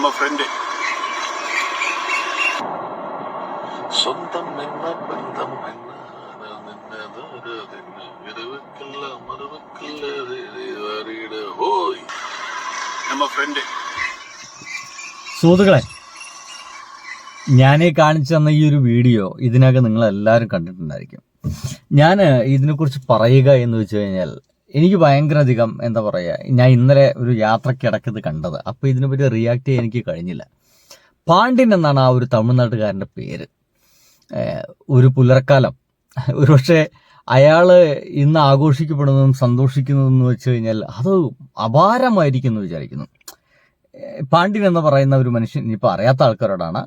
ನಮ್ಮ ಫ್ರೆಂಡ್ സ്വന്തം എന്ന ബന്ധം എന്ന ഇരവക്കല്ല മറവക്കല്ല ഹോയ് ನಮ್ಮ ಫ್ರೆಂಡ್. സുഹൃത്തുക്കളെ, ഞാനീ കാണിച്ചു തന്ന ഈ ഒരു വീഡിയോ ഇതിനകം നിങ്ങളെല്ലാവരും കണ്ടിട്ടുണ്ടായിരിക്കും. ഞാൻ ഇതിനെക്കുറിച്ച് പറയുക എന്ന് വെച്ച് കഴിഞ്ഞാൽ എനിക്ക് ഭയങ്കര അധികം എന്താ പറയുക, ഞാൻ ഇന്നലെ ഒരു യാത്രക്കിടക്ക് ഇത് കണ്ടത്. അപ്പോൾ ഇതിനെപ്പറ്റി റിയാക്ട് ചെയ്യാൻ എനിക്ക് കഴിഞ്ഞില്ല. പാണ്ഡ്യൻ എന്നാണ് ആ ഒരു തമിഴ്നാട്ടുകാരൻ്റെ പേര്. ഒരു പുലർക്കാലം ഒരുപക്ഷെ അയാൾ ഇന്ന് ആഘോഷിക്കപ്പെടുന്നതും സന്തോഷിക്കുന്നതെന്ന് വെച്ച് കഴിഞ്ഞാൽ അത് അപാരമായിരിക്കും എന്ന് വിചാരിക്കുന്നു. പാണ്ഡ്യൻ എന്ന് പറയുന്ന ഒരു മനുഷ്യൻ, ഇനിയിപ്പോൾ അറിയാത്ത ആൾക്കാരോടാണ്,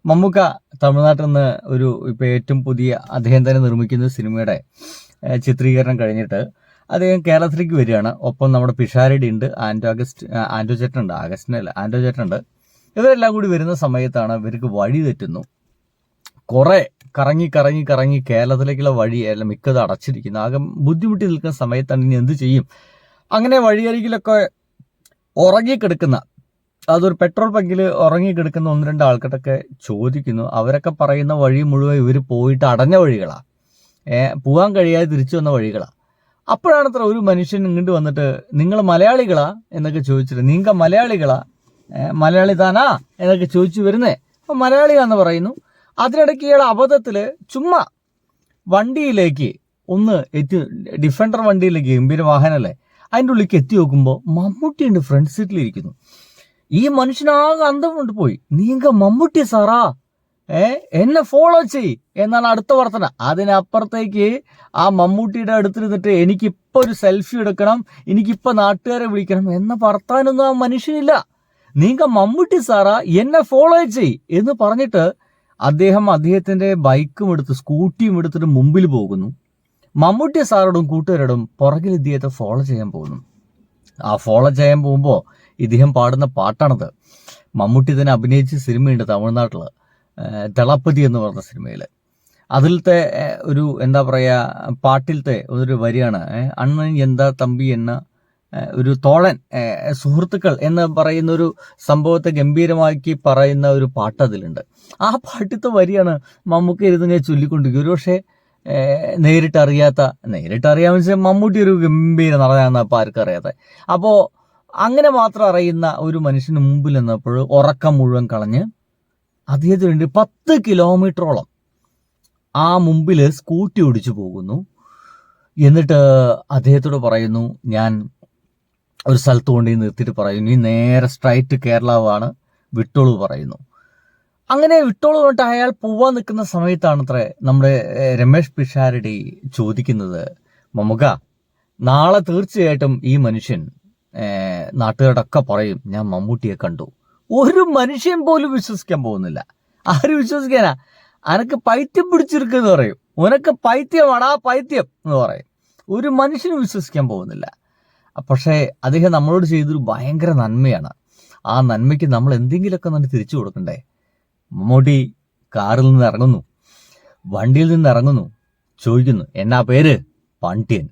മമ്മൂക്ക തമിഴ്നാട്ടിൽ നിന്ന് ഇപ്പോൾ ഏറ്റവും പുതിയ അദ്ദേഹം തന്നെ നിർമ്മിക്കുന്ന സിനിമയുടെ ചിത്രീകരണം കഴിഞ്ഞിട്ട് അദ്ദേഹം കേരളത്തിലേക്ക് വരികയാണ്. ഒപ്പം നമ്മുടെ പിഷാരടി ഉണ്ട്, ആൻഡോ ചേട്ടനുണ്ട്, ആൻഡോ ചേട്ടനുണ്ട്. ഇവരെല്ലാം കൂടി വരുന്ന സമയത്താണ് ഇവർക്ക് വഴി തെറ്റുന്നു. കുറെ കറങ്ങി കേരളത്തിലേക്കുള്ള വഴി എല്ലാം മിക്കത് അടച്ചിരിക്കുന്നു. ആകെ ബുദ്ധിമുട്ടി നിൽക്കുന്ന സമയത്താണ് ഇനി എന്ത് ചെയ്യും. അങ്ങനെ വഴിയരികിലൊക്കെ ഉറങ്ങിക്കിടക്കുന്ന, അതൊരു പെട്രോൾ പങ്കിൽ ഉറങ്ങിക്കിടക്കുന്ന 1-2 ആൾക്കാരൊക്കെ ചോദിക്കുന്നു. അവരൊക്കെ പറയുന്ന വഴി മുഴുവൻ ഇവർ പോയിട്ട് അടഞ്ഞ വഴികളാണ്, പോകാൻ കഴിയാതെ തിരിച്ചു വന്ന വഴികളാണ്. അപ്പോഴാണ് അത്ര ഒരു മനുഷ്യൻ ഇങ്ങോട്ട് വന്നിട്ട് നിങ്ങൾ മലയാളികളാ എന്നൊക്കെ ചോദിച്ചിട്ട്, നീങ്ക മലയാളികളാ, മലയാളി താനാ എന്നൊക്കെ ചോദിച്ചു വരുന്നേ. അപ്പം മലയാളിയാന്ന് പറയുന്നു. അതിനിടയ്ക്ക് ഇയാൾ അബദ്ധത്തിൽ ചുമ്മാ വണ്ടിയിലേക്ക് ഒന്ന് ഡിഫൻഡർ വണ്ടിയിലേക്ക്, ഗംഭീര വാഹനമല്ലേ, അതിൻ്റെ ഉള്ളിലേക്ക് എത്തി നോക്കുമ്പോൾ മമ്മൂട്ടിയുണ്ട് ഫ്രണ്ട് സീറ്റിലിരിക്കുന്നു. ഈ മനുഷ്യനാകെ അന്തം കൊണ്ട് പോയി. നീങ്ക മമ്മൂട്ടി സാറാ, എന്നെ ഫോളോ ചെയ് എന്നാണ് അടുത്ത വർത്തന. അതിനപ്പുറത്തേക്ക് ആ മമ്മൂട്ടിയുടെ അടുത്തിരുന്നിട്ട് എനിക്കിപ്പോൾ ഒരു സെൽഫി എടുക്കണം, എനിക്കിപ്പോൾ നാട്ടുകാരെ വിളിക്കണം എന്ന വർത്താനൊന്നും ആ മനുഷ്യനില്ല. നീങ്ക മമ്മൂട്ടി സാറാ, എന്നെ ഫോളോ ചെയ് എന്ന് പറഞ്ഞിട്ട് അദ്ദേഹത്തിന്റെ ബൈക്കും എടുത്ത് സ്കൂട്ടിയും എടുത്തിട്ട് മുമ്പിൽ പോകുന്നു. മമ്മൂട്ടി സാറോടും കൂട്ടുകാരോടും പുറകിൽ ഇദ്ദേഹത്തെ ഫോളോ ചെയ്യാൻ പോകുന്നു. ആ ഫോളോ ചെയ്യാൻ പോകുമ്പോൾ ഇദ്ദേഹം പാടുന്ന പാട്ടാണത്. മമ്മൂട്ടി തന്നെ അഭിനയിച്ച സിനിമയുണ്ട് തമിഴ്നാട്ടിൽ, ദളപതി എന്ന് പറഞ്ഞ സിനിമയിൽ. അതിലത്തെ ഒരു എന്താ പറയുക, പാട്ടിലത്തെ ഒരു വരിയാണ് അണ്ണൻ എന്താ തമ്പി എന്ന ഒരു തോഴൻ സുഹൃത്തുക്കൾ എന്ന് പറയുന്ന ഒരു സംഭവത്തെ ഗംഭീരമാക്കി പറയുന്ന ഒരു പാട്ട് അതിലുണ്ട്. ആ പാട്ടിലത്തെ വരിയാണ് മമ്മൂക്ക ഇരുന്നിങ്ങനെ ചൊല്ലിക്കൊണ്ടിരിക്കുക. ഒരു പക്ഷേ നേരിട്ടറിയാമെന്ന് വെച്ചാൽ മമ്മൂട്ടി ഒരു ഗംഭീര നടനാണെന്ന് അപ്പോൾ ആർക്കും അറിയാത്ത. അപ്പോൾ അങ്ങനെ മാത്രം അറിയുന്ന ഒരു മനുഷ്യന് മുമ്പിൽ നിന്നപ്പോൾ ഉറക്കം മുഴുവൻ കളഞ്ഞ് അദ്ദേഹത്തിന് വേണ്ടി 10 കിലോമീറ്ററോളം ആ മുമ്പിൽ സ്കൂട്ടി ഓടിച്ചു പോകുന്നു. എന്നിട്ട് അദ്ദേഹത്തോട് പറയുന്നു, ഞാൻ ഒരു സ്ഥലത്ത് കൊണ്ടുപോയി നിർത്തിയിട്ട് പറയുന്നു, നീ നേരെ സ്ട്രൈറ്റ് കേരളമാണ്, വിട്ടോളൂ പറയുന്നു. അങ്ങനെ വിട്ടോളൂ പറഞ്ഞിട്ട് അയാൾ പോവാൻ നിൽക്കുന്ന സമയത്താണത്രേ നമ്മുടെ രമേഷ് പിഷാരടി ചോദിക്കുന്നത്, മമ്മൂക്ക നാളെ തീർച്ചയായിട്ടും ഈ മനുഷ്യൻ നാട്ടുകാരോടൊക്കെ പറയും ഞാൻ മമ്മൂട്ടിയെ കണ്ടു. ഒരു മനുഷ്യൻ പോലും വിശ്വസിക്കാൻ പോകുന്നില്ല. ആരും വിശ്വസിക്കാനാ? അനക്ക് പൈത്യം പിടിച്ചിരിക്കുന്നു പറയും, ഉനക്ക് പൈത്യമാടാ പൈത്യം എന്ന് പറയും. ഒരു മനുഷ്യനും വിശ്വസിക്കാൻ പോകുന്നില്ല. പക്ഷേ അദ്ദേഹം നമ്മളോട് ചെയ്തൊരു ഭയങ്കര നന്മയാണ്. ആ നന്മയ്ക്ക് നമ്മൾ എന്തെങ്കിലുമൊക്കെ തന്നെ തിരിച്ചു കൊടുക്കണ്ടേ? മമ്മൂട്ടി കാറിൽ നിന്ന് ഇറങ്ങുന്നു, വണ്ടിയിൽ നിന്ന് ഇറങ്ങുന്നു, ചോദിക്കുന്നു എന്നാ പേര്? പാണ്ഡ്യൻ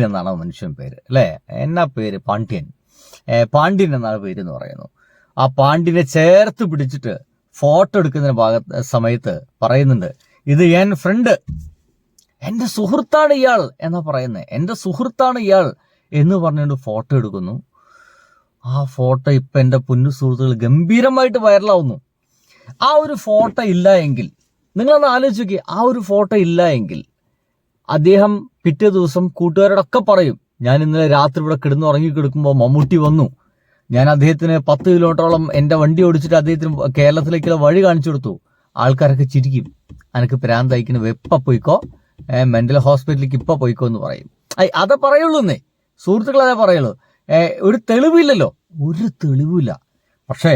എന്നാണ് മനുഷ്യൻ പേര് അല്ലേ? എന്നാ പേര്? പാണ്ഡ്യൻ എന്നാണ് പേര് എന്ന് പറയുന്നു. ആ പാണ്ഡ്യനെ ചേർത്ത് പിടിച്ചിട്ട് ഫോട്ടോ എടുക്കുന്ന സമയത്ത് പറയുന്നുണ്ട്, ഇത് ഞാൻ ഫ്രണ്ട്, എൻ്റെ സുഹൃത്താണ് ഇയാൾ എന്നാ പറയുന്നത്, എൻ്റെ സുഹൃത്താണ് ഇയാൾ എന്ന് പറഞ്ഞുകൊണ്ട് ഫോട്ടോ എടുക്കുന്നു. ആ ഫോട്ടോ ഇപ്പം എൻ്റെ പൊന്നു സുഹൃത്തുക്കൾ ഗംഭീരമായിട്ട് വൈറലാവുന്നു. ആ ഒരു ഫോട്ടോ ഇല്ല എങ്കിൽ നിങ്ങളൊന്ന് ആലോചിച്ച് നോക്കി, ആ ഒരു ഫോട്ടോ ഇല്ല എങ്കിൽ അദ്ദേഹം പിറ്റേ ദിവസം കൂട്ടുകാരോടൊക്കെ പറയും, ഞാൻ ഇന്നലെ രാത്രി ഇവിടെ ഉറങ്ങിക്കിടക്കുമ്പോൾ മമ്മൂട്ടി വന്നു, ഞാൻ അദ്ദേഹത്തിന് 10 കിലോമീറ്ററോളം എൻ്റെ വണ്ടി ഓടിച്ചിട്ട് അദ്ദേഹത്തിന് കേരളത്തിലേക്കുള്ള വഴി കാണിച്ചു കൊടുത്തു. ആൾക്കാരൊക്കെ ചിരിക്കും, എനിക്ക് പ്രാന്തയക്കുന്ന എപ്പോൾ പോയിക്കോ, മെന്റൽ ഹോസ്പിറ്റലിലേക്ക് ഇപ്പോൾ പോയിക്കോ എന്ന് പറയും. അതേ പറയുള്ളൂ എന്നേ സുഹൃത്തുക്കൾ, അതേ പറയുള്ളൂ. ഒരു തെളിവില്ലല്ലോ, ഒരു തെളിവില്ല. പക്ഷേ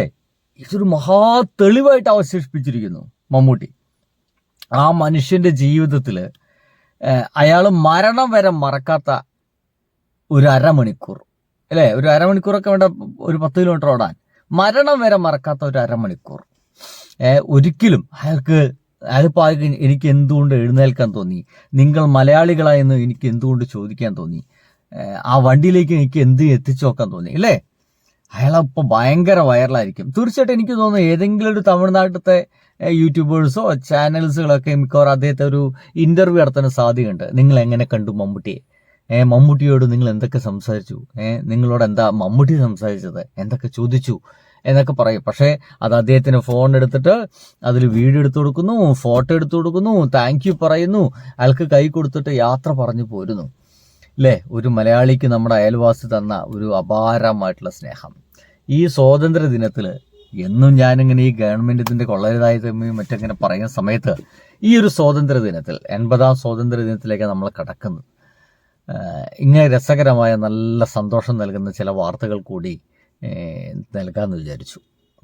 ഇതൊരു മഹാ തെളിവായിട്ട് അവശേഷിപ്പിച്ചിരിക്കുന്നു മമ്മൂട്ടി. ആ മനുഷ്യന്റെ ജീവിതത്തിൽ അയാൾ മരണം വരെ മറക്കാത്ത ഒരു അരമണിക്കൂർ അല്ലേ, ഒരു അരമണിക്കൂറൊക്കെ വേണ്ട ഒരു 10 കിലോമീറ്റർ ഓടാൻ, മരണം വരെ മറക്കാത്ത ഒരു അരമണിക്കൂർ. ഒരിക്കലും അയാൾപ്പോൾ എനിക്ക് എന്തുകൊണ്ട് എഴുന്നേൽക്കാൻ തോന്നി, നിങ്ങൾ മലയാളികളായെന്ന് എനിക്ക് എന്തുകൊണ്ട് ചോദിക്കാൻ തോന്നി, ആ വണ്ടിയിലേക്ക് എനിക്ക് എന്ത് എത്തിച്ചു നോക്കാൻ തോന്നി അല്ലേ? അയാളിപ്പോൾ ഭയങ്കര വൈറലായിരിക്കും. തീർച്ചയായിട്ടും എനിക്ക് തോന്നുന്നു ഏതെങ്കിലും ഒരു തമിഴ്നാട്ടിലത്തെ യൂട്യൂബേഴ്സോ ചാനൽസുകളൊക്കെ മിക്കവാറും അദ്ദേഹത്തെ ഒരു ഇന്റർവ്യൂ നടത്താൻ സാധ്യതയുണ്ട്. നിങ്ങൾ എങ്ങനെ കണ്ടു മമ്മൂട്ടിയെ, മമ്മൂട്ടിയോട് നിങ്ങൾ എന്തൊക്കെ സംസാരിച്ചു, നിങ്ങളോട് എന്താ മമ്മൂട്ടി സംസാരിച്ചത്, എന്തൊക്കെ ചോദിച്ചു എന്നൊക്കെ പറയും. പക്ഷേ അത് അദ്ദേഹത്തിന് ഫോൺ എടുത്തിട്ട് അതിൽ വീഡിയോ എടുത്തു കൊടുക്കുന്നു, ഫോട്ടോ എടുത്തു കൊടുക്കുന്നു, താങ്ക് യു പറയുന്നു, അയാൾക്ക് കൈ കൊടുത്തിട്ട് യാത്ര പറഞ്ഞു പോരുന്നു. അല്ലേ, ഒരു മലയാളിക്ക് നമ്മുടെ അയൽവാസി തന്ന ഒരു അപാരമായിട്ടുള്ള സ്നേഹം. ഈ സ്വാതന്ത്ര്യ ദിനത്തിൽ എന്നും ഞാനിങ്ങനെ ഈ ഗവൺമെന്റ് ഇതിന്റെ കൊള്ളരുതായ്മയും മറ്റങ്ങനെ പറയുന്ന സമയത്ത് ഈ ഒരു സ്വാതന്ത്ര്യ ദിനത്തിൽ 80ാം സ്വാതന്ത്ര്യ ദിനത്തിലേക്ക് നമ്മൾ കടക്കുന്നത് ഇങ്ങനെ രസകരമായ നല്ല സന്തോഷം നൽകുന്ന ചില വാർത്തകൾ കൂടി നൽകാമെന്ന് വിചാരിച്ചു.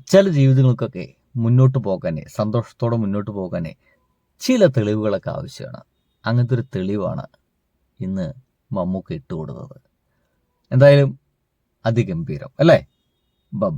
ചില ജീവിതങ്ങൾക്കൊക്കെ മുന്നോട്ട് പോകാനേ, സന്തോഷത്തോടെ മുന്നോട്ട് പോകാനേ ചില തെളിവുകളൊക്കെ ആവശ്യമാണ്. അങ്ങനത്തെ ഒരു തെളിവാണ് ഇന്ന് മമ്മൂക്ക ഇട്ടുകൊടുത്തത്. എന്തായാലും അതിഗംഭീരം അല്ലേ. ബബ.